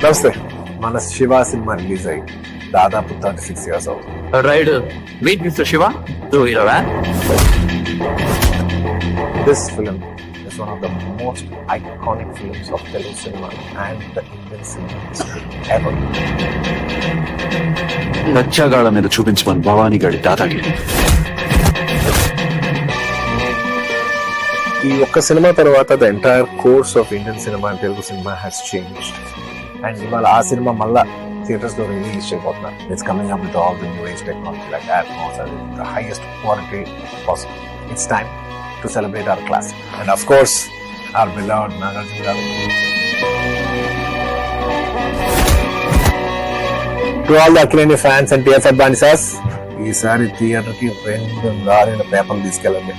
నమస్తే. మన Shiva cinema release అయ్యి దాదాపు 36 years అవుతుంది. Right. Meet Mr. Shiva. Do you know that? This film is one of the most iconic films of Telugu cinema and the Indian cinema history ever. లచ్చగాళ్ళ మీద చూపించమని భవానీ గడి దాదాగిరి. ఈ ఒక్క సినిమా తర్వాత the entire course of Indian cinema and Telugu cinema has changed. And ఇవాళ ఆ cinema మళ్ళా theatres లో రిలీజ్ చేయబోతున్నారు. It's coming up with all the new age technology like Atmos and the highest quality possible. It's time to celebrate our classic and of course our beloved Nagarjuna garu. To all the Akileni fans and TFF Bandisas, ఈసారి theatre కి 2 లారీల పేపర్లు తీసుకెళ్ళండి.